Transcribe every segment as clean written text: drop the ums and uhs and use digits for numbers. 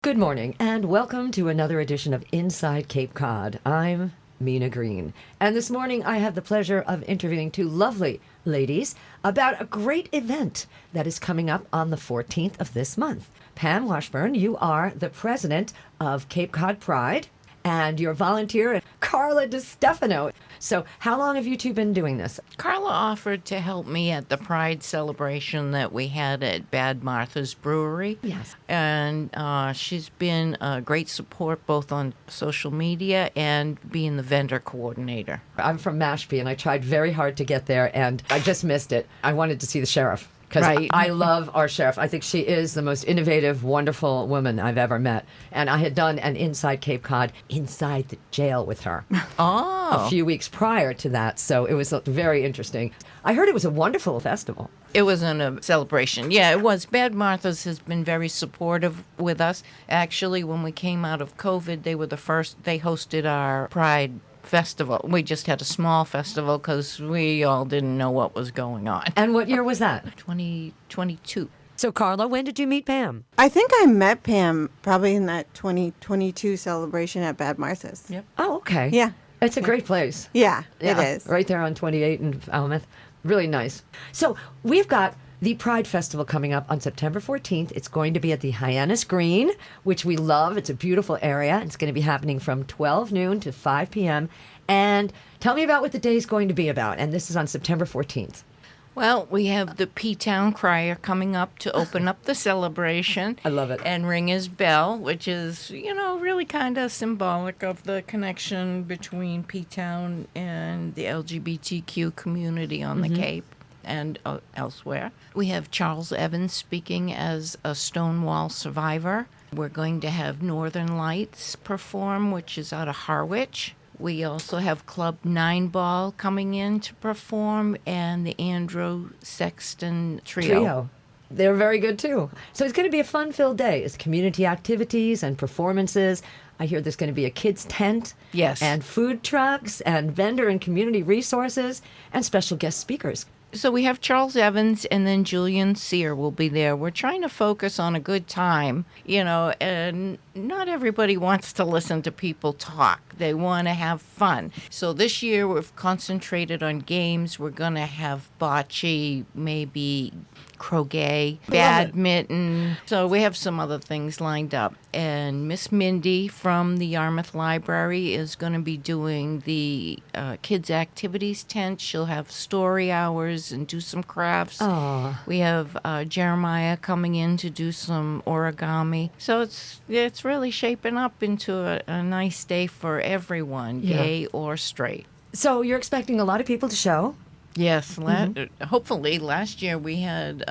Good morning, and welcome to another edition of Inside Cape Cod. I'm Mina Greene, and this morning I have the pleasure of interviewing two lovely ladies about a great event that is coming up on the 14th of this month. Pam Washburn, you are the president of Cape Cod Pride, and your volunteer, Carla Destefano. So how long have you two been doing this? Carla offered to help me at the Pride celebration that we had at Bad Martha's Brewery. Yes. And she's been a great support both on social media and being the vendor coordinator. I'm from Mashpee, and I tried very hard to get there, and I just missed it. I wanted to see the sheriff. Because Right. I love our sheriff. I think she is the most innovative, wonderful woman I've ever met. And I had done an Inside Cape Cod, inside the jail with her a few weeks prior to that. So it was very interesting. I heard it was a wonderful festival. It wasn't a celebration. Yeah, it was. Bad Martha's has been very supportive with us. Actually, when we came out of COVID, they were the first. They hosted our Pride Festival. We just had a small festival because we all didn't know what was going on. And what year was that? 2022. So, Carla, when did you meet Pam? I think I met Pam probably in that 2022 celebration at Bad Martha's. Yep. Oh, okay. Yeah. It's a great place. Yeah, it Yeah, is. right there on 28 in Falmouth. Really nice. So we've got the Pride Festival coming up on September 14th. It's going to be at the Hyannis Green, which we love. It's a beautiful area. It's going to be happening from 12 noon to 5 p.m. And tell me about what the day is going to be about. And this is on September 14th. Well, we have the P-Town Crier coming up to open up the celebration. I love it. And ring his bell, which is, really kind of symbolic of the connection between P-Town and the LGBTQ community on the Cape and elsewhere. We have Charles Evans speaking as a Stonewall survivor. We're going to have Northern Lights perform, which is out of Harwich. We also have Club 9 Ball coming in to perform, and the Andrew Sexton Trio. They're very good, too. So it's going to be a fun-filled day. It's community activities and performances. I hear there's going to be a kids' tent. Yes. And food trucks and vendor and community resources and special guest speakers. So we have Charles Evans, and then Julian Sear will be there. We're trying to focus on a good time, and not everybody wants to listen to people talk. They want to have fun. So this year we've concentrated on games. We're going to have bocce, maybe croquet, badminton. So we have some other things lined up. And Miss Mindy from the Yarmouth Library is going to be doing the kids' activities tent. She'll have story hours and do some crafts. Oh. We have Jeremiah coming in to do some origami. So it's really shaping up into a nice day for everyone, gay or straight. So you're expecting a lot of people to show? Yes, hopefully. Last year we had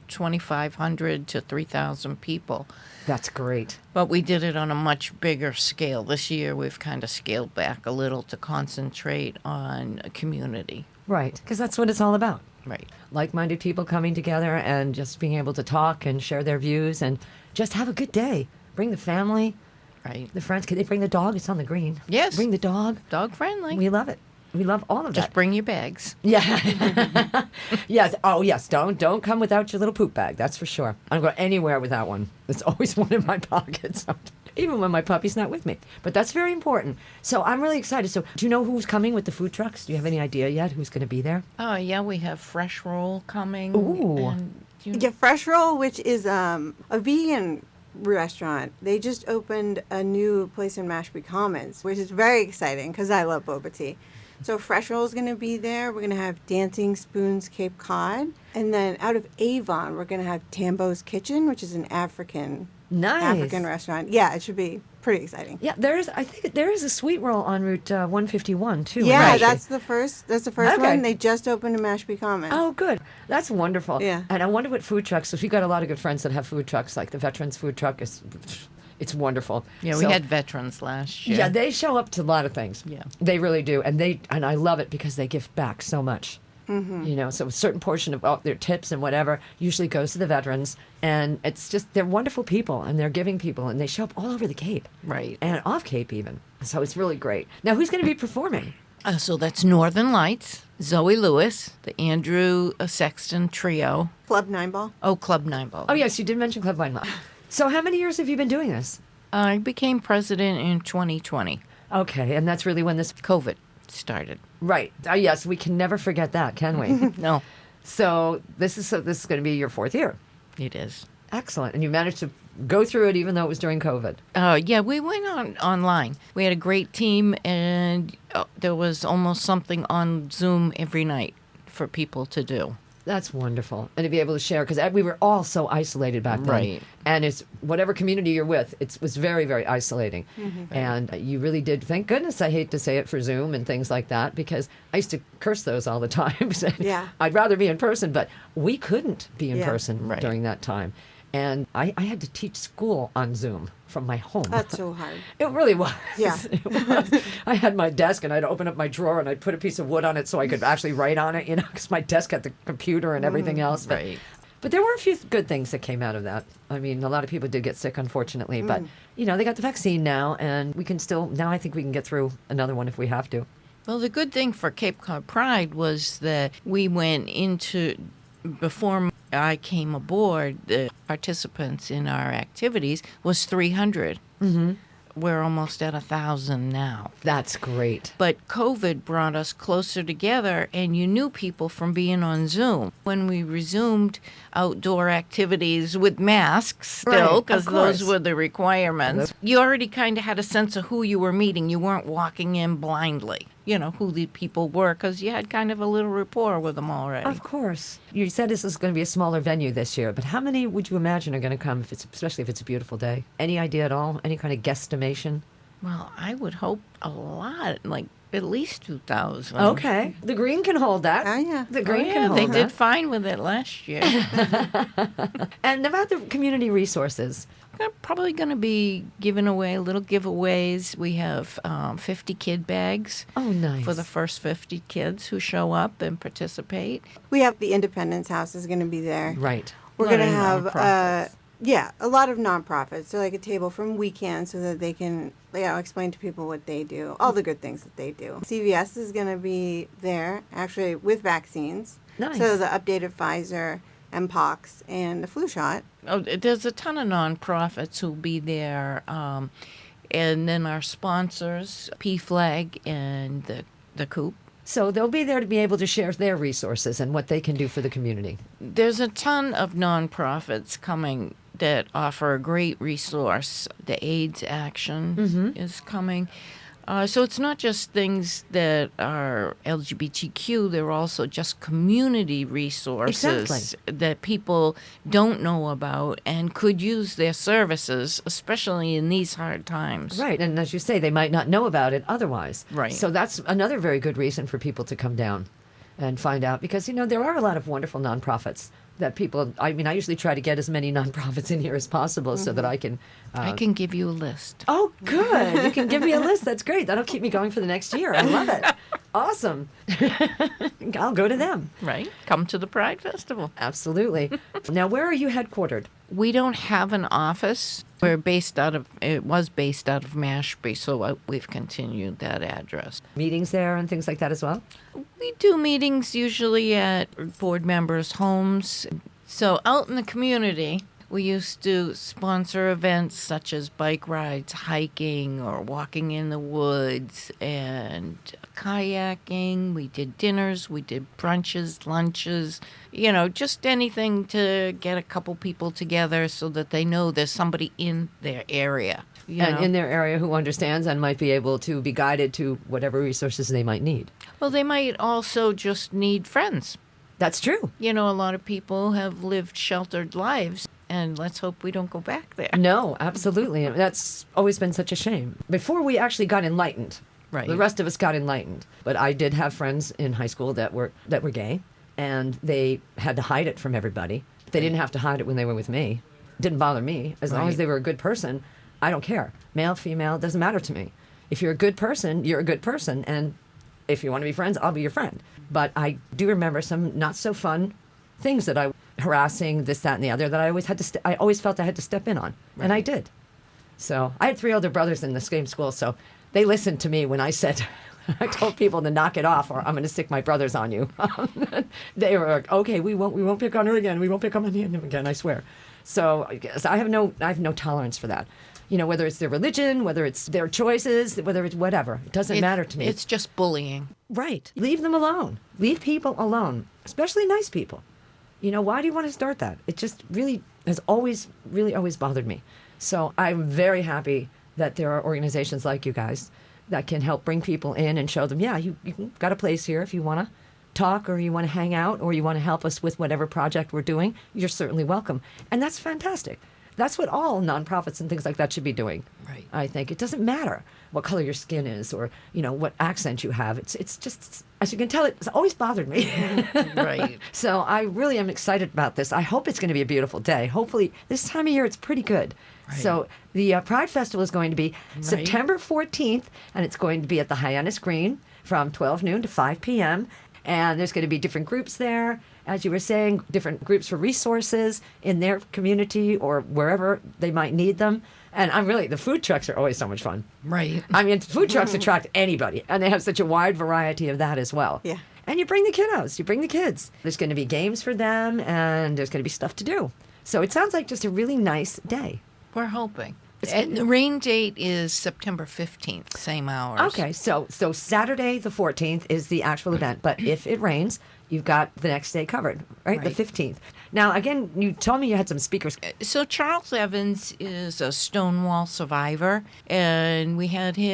2,500 to 3,000 people. That's great. But we did it on a much bigger scale. This year we've kind of scaled back a little to concentrate on a community. Right, because that's what it's all about. Right. Like-minded people coming together and just being able to talk and share their views and just have a good day. Bring the family, Right. the friends. Can they bring the dog? It's on the green. Yes. Bring the dog. Dog friendly. We love it. We love all of Just that. bring your bags. Yeah. Yes. Oh, yes. Don't come without your little poop bag. That's for sure. I don't go anywhere without one. It's always one in my pocket, even when my puppy's not with me. But that's very important. So I'm really excited. So do you know who's coming with the food trucks? Do you have any idea yet who's going to be there? Oh, yeah, we have Fresh Roll coming. Ooh. And Yeah, Fresh Roll, which is a vegan restaurant. They just opened a new place in Mashpee Commons, which is very exciting because I love boba tea. So Fresh Roll is going to be there. We're going to have Dancing Spoons Cape Cod. And then out of Avon, we're going to have Tambo's Kitchen, which is an African restaurant. Yeah, it should be pretty exciting. Yeah, I think there is a sweet roll en route 151 too. Yeah, right? that's the first Okay. one. They just opened in Mashpee Commons. Oh, good. That's wonderful. Yeah. And I wonder what food trucks. If you've got a lot of good friends that have food trucks, like the Veterans Food Truck it's wonderful. Yeah, we had veterans last year. Yeah, they show up to a lot of things. Yeah. They really do. And I love it because they give back so much. Mm-hmm. So a certain portion of their tips and whatever usually goes to the veterans. And it's just, they're wonderful people and they're giving people and they show up all over the Cape. Right. And off Cape even. So it's really great. Now, who's going to be performing? So that's Northern Lights, Zoe Lewis, the Andrew Sexton Trio. Club 9 Ball. Oh, Club 9 Ball. Oh, yes, you did mention Club Wine. So how many years have you been doing this? I became president in 2020. Okay, and that's really when this... COVID started. Right. Yes, we can never forget that, can we? No, So this is going to be your 4th year. it is. Excellent. And you managed to go through it even though it was during COVID. Yeah, we went online. We had a great team, and there was almost something on Zoom every night for people to do. That's wonderful. And to be able to share, because we were all so isolated back then. Right. And it's whatever community you're with, it was very, very isolating. And you really did, thank goodness, I hate to say it, for Zoom and things like that, because I used to curse those all the time. saying, Yeah. I'd rather be in person, but we couldn't be in Yeah. person Right. during that time. And I had to teach school on Zoom from my home. That's so hard. It really was. Yeah. It was. I had my desk and I'd open up my drawer and I'd put a piece of wood on it so I could actually write on it, because my desk had the computer and everything else. Right. But there were a few good things that came out of that. I mean, a lot of people did get sick, unfortunately, but, they got the vaccine now, and we can still, now I think we can get through another one if we have to. Well, the good thing for Cape Cod Pride was that we went into, before I came aboard, the participants in our activities was 300. Mm-hmm. We're almost at 1,000 now. That's great. But COVID brought us closer together, and you knew people from being on Zoom. When we resumed outdoor activities with masks still, Right, of because those course. were the requirements, you already kind of had a sense of who you were meeting. You weren't walking in blindly, who the people were, because you had kind of a little rapport with them already. Of course. You said this is going to be a smaller venue this year, but how many would you imagine are going to come, especially if it's a beautiful day? Any idea at all? Any kind of guesstimation? Well, I would hope a lot, like at least 2,000. Okay. The green can hold that. Oh, yeah. The green Oh, can yeah, hold they that. did fine with it last year. And about the community resources. We're probably going to be giving away little giveaways. We have 50 kid bags Oh, nice. for the first 50 kids who show up and participate. We have the Independence House is going to be there. Right. We're Lot going to of have, nonprofits. a lot of nonprofits. So like a table from Weekend so that they can, explain to people what they do, all the good things that they do. CVS is going to be there, actually, with vaccines. Nice. So the updated Pfizer, Mpox, and the flu shot. Oh, there's a ton of nonprofits who'll be there. And then our sponsors, PFLAG and the Coop. So they'll be there to be able to share their resources and what they can do for the community. There's a ton of nonprofits coming that offer a great resource. The AIDS Action is coming. So it's not just things that are LGBTQ, they're also just community resources Exactly. that people don't know about and could use their services, especially in these hard times. Right. And as you say, they might not know about it otherwise. Right. So that's another very good reason for people to come down and find out, because, there are a lot of wonderful nonprofits that people, I usually try to get as many nonprofits in here as possible so that I can... I can give you a list. Oh, good. You can give me a list. That's great. That'll keep me going for the next year. I love it. Awesome. I'll go to them. Right? Come to the Pride Festival. Absolutely. Now, where are you headquartered? We don't have an office. It was based out of Mashpee, so we've continued that address. Meetings there and things like that as well? We do meetings usually at board members' homes. So out in the community, we used to sponsor events such as bike rides, hiking, or walking in the woods, and kayaking. We did dinners, we did brunches, lunches, just anything to get a couple people together so that they know there's somebody in their area. And in their area who understands and might be able to be guided to whatever resources they might need. Well, they might also just need friends. That's true. A lot of people have lived sheltered lives, and let's hope we don't go back there. No, absolutely. That's always been such a shame. Before we actually got enlightened, Right. the rest of us got enlightened. But I did have friends in high school that were gay, and they had to hide it from everybody. They didn't have to hide it when they were with me. It didn't bother me. As long as Right. they were a good person, I don't care. Male, female, it doesn't matter to me. If you're a good person, you're a good person. And if you want to be friends, I'll be your friend. But I do remember some not so fun things that I harassing, this, that, and the other, that I always had to. I always felt I had to step in on, and I did. So I had 3 older brothers in the same school, so they listened to me when I said, I told people to knock it off, or I'm going to stick my brothers on you. They were like, okay, we won't pick on her again. We won't pick on him again. I swear. So I guess I have no tolerance for that. You know, whether it's their religion, whether it's their choices, whether it's whatever. It doesn't matter to me. It's just bullying. Right. Leave them alone. Leave people alone, especially nice people. You know, why do you want to start that? It just really has always bothered me. So I'm very happy that there are organizations like you guys that can help bring people in and show them, yeah, you got a place here if you want to talk or you want to hang out or you want to help us with whatever project we're doing. You're certainly welcome. And that's fantastic. That's what all nonprofits and things like that should be doing. Right. I think it doesn't matter what color your skin is or, you know, what accent you have. It's just, as you can tell, it's always bothered me. Right. So I really am excited about this. I hope it's going to be a beautiful day. Hopefully this time of year it's pretty good. Right. So the Pride Festival is going to be September 14th, and it's going to be at the Hyannis Green from 12 noon to 5 p.m. And there's going to be different groups there, as you were saying, different groups for resources in their community or wherever they might need them. And the food trucks are always so much fun. Right. I mean, food trucks attract anybody, and they have such a wide variety of that as well. Yeah. And you bring the kiddos, you bring the kids. There's going to be games for them, and there's going to be stuff to do. So it sounds like just a really nice day. We're hoping. And the rain date is September 15th, same hours. Okay, so Saturday the 14th is the actual event, but if it rains, you've got the next day covered, right? The 15th. Now, again, you told me you had some speakers. So Charles Evans is a Stonewall survivor, and we had he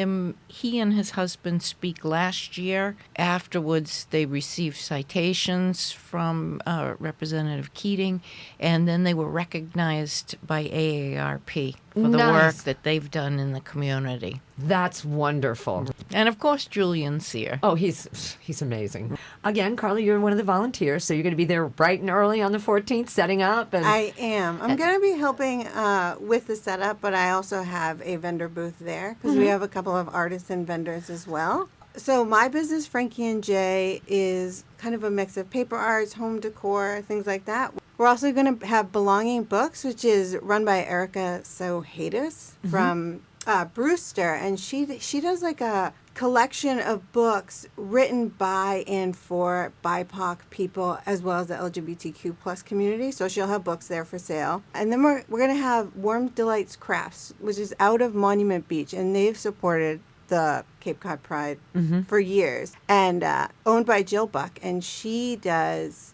and his husband speak last year. Afterwards, they received citations from Representative Keating, and then they were recognized by AARP for the work that they've done in the community. That's wonderful. And, of course, Julian Sear. Oh, he's amazing. Again, Carla, you're one of the volunteers, so you're going to be there bright and early on the 14th setting up. And I am. I'm going to be helping with the setup, but I also have a vendor booth there because we have a couple of artisan vendors as well. So my business, Frankie and Jay, is kind of a mix of paper arts, home decor, things like that. We're also going to have Belonging Books, which is run by Erica Sohadis from Brewster, and she does like a collection of books written by and for BIPOC people as well as the LGBTQ plus community. So she'll have books there for sale. And then we're going to have Warm Delights Crafts, which is out of Monument Beach, and they've supported the Cape Cod Pride for years, and owned by Jill Buck, and she does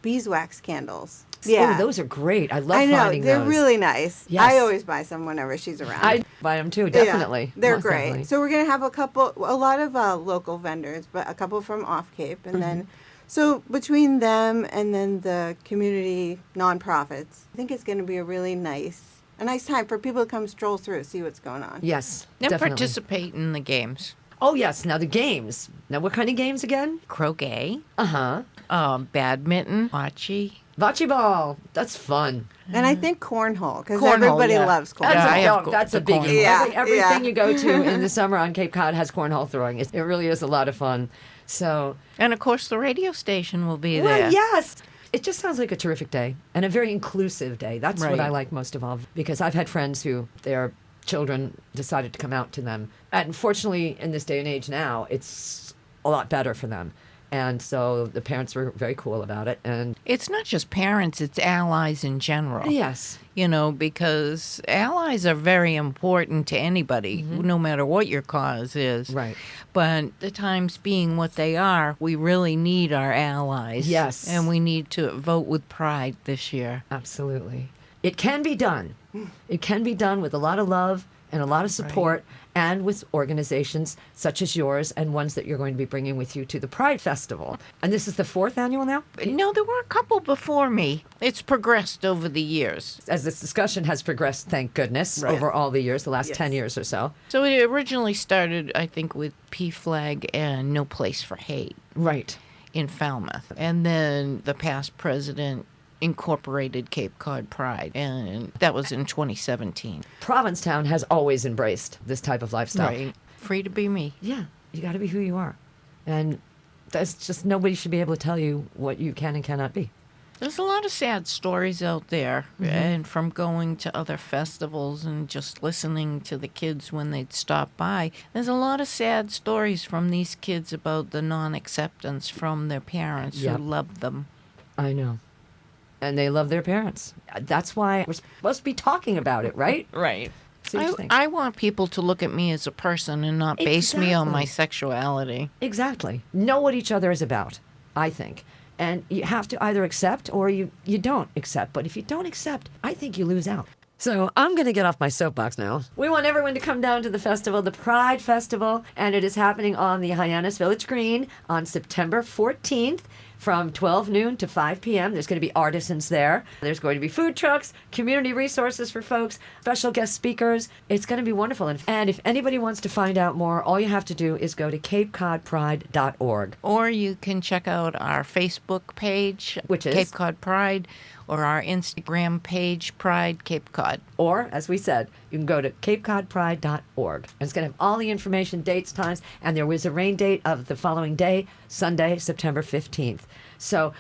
beeswax candles. Yeah. Oh, those are great. I love I know, finding they're those. really nice. Yes. I always buy some whenever she's around. I buy them too, definitely. Yeah, they're Most great. definitely. So we're going to have a lot of local vendors, but a couple from off Cape. And then, so between them and then the community nonprofits, I think it's going to be a really nice time for people to come stroll through, see what's going on. Yes, And definitely. participate in the games. Oh, yes. Now the games. Now what kind of games again? Croquet, Uh-huh. badminton, bocce. Bocce ball. That's fun. And I think cornhole, because Cornhole, everybody yeah. loves cornhole. Yeah, I have That's a the biggie. cornhole. Yeah, Everything yeah. you go to in the summer on Cape Cod has cornhole throwing. It really is a lot of fun. So, And, of course, the radio station will be well, there. yes. It just sounds like a terrific day and a very inclusive day. That's what Right. I like most of all, because I've had friends who their children decided to come out to them. And fortunately, in this day and age now, it's a lot better for them. And so the parents were very cool about it. And It's not just parents, it's allies in general. yes, You know, because allies are very important to anybody, no matter what your cause is. right. But the times being what they are, we really need our allies. Yes. And we need to vote with pride this year. Absolutely. It can be done. It can be done with a lot of love and a lot of support and with organizations such as yours and ones that you're going to be bringing with you to the Pride Festival. And this is the 4th annual now? No, there were a couple before me. It's progressed over the years. As this discussion has progressed, thank goodness, Right. over all the years, the last Yes. 10 years or so. So it originally started, I think, with PFLAG and No Place for Hate Right. in Falmouth. And then the past president incorporated Cape Cod Pride, and that was in 2017. Provincetown has always embraced this type of lifestyle. Right. Free to be me. Yeah, you got to be who you are. And that's just, nobody should be able to tell you what you can and cannot be. There's a lot of sad stories out there, and from going to other festivals and just listening to the kids when they'd stop by, there's a lot of sad stories from these kids about the non-acceptance from their parents Yep. who loved them. I know. And they love their parents. That's why we're supposed to be talking about it, right? Right. See what you think. I want people to look at me as a person and not base me on my Exactly. sexuality. Exactly. Know what each other is about, I think. And you have to either accept or you don't accept. But if you don't accept, I think you lose out. So I'm going to get off my soapbox now. We want everyone to come down to the festival, the Pride Festival, and it is happening on the Hyannis Village Green on September 14th. From 12 noon to 5 p.m. There's going to be artisans there. There's going to be food trucks, community resources for folks, special guest speakers. It's going to be wonderful. And if anybody wants to find out more, all you have to do is go to capecodpride.org. Or you can check out our Facebook page, Which is? Cape Cod Pride, or our Instagram page, Pride Cape Cod. Or, as we said, you can go to capecodpride.org. And it's going to have all the information, dates, times, and there was a rain date of the following day, Sunday, September 15th. So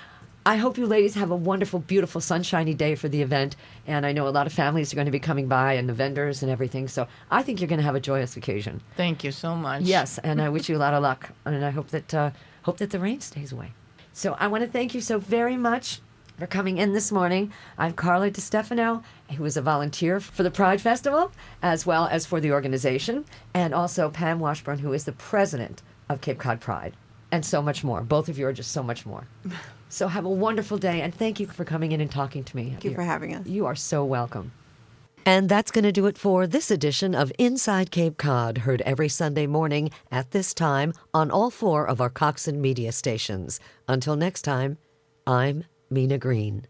I hope you ladies have a wonderful, beautiful, sunshiny day for the event. And I know a lot of families are going to be coming by and the vendors and everything. So I think you're going to have a joyous occasion. Thank you so much. Yes, and I wish you a lot of luck. And I hope that the rain stays away. So I want to thank you so very much for coming in this morning. I'm Carla Destefano, who is a volunteer for the Pride Festival, as well as for the organization, and also Pam Washburn, who is the president of Cape Cod Pride, and so much more. Both of you are just so much more. So have a wonderful day, and thank you for coming in and talking to me. Thank you for having us. You are so welcome. And that's going to do it for this edition of Inside Cape Cod, heard every Sunday morning at this time on all 4 of our Coxswain Media Stations. Until next time, I'm Mina Greene.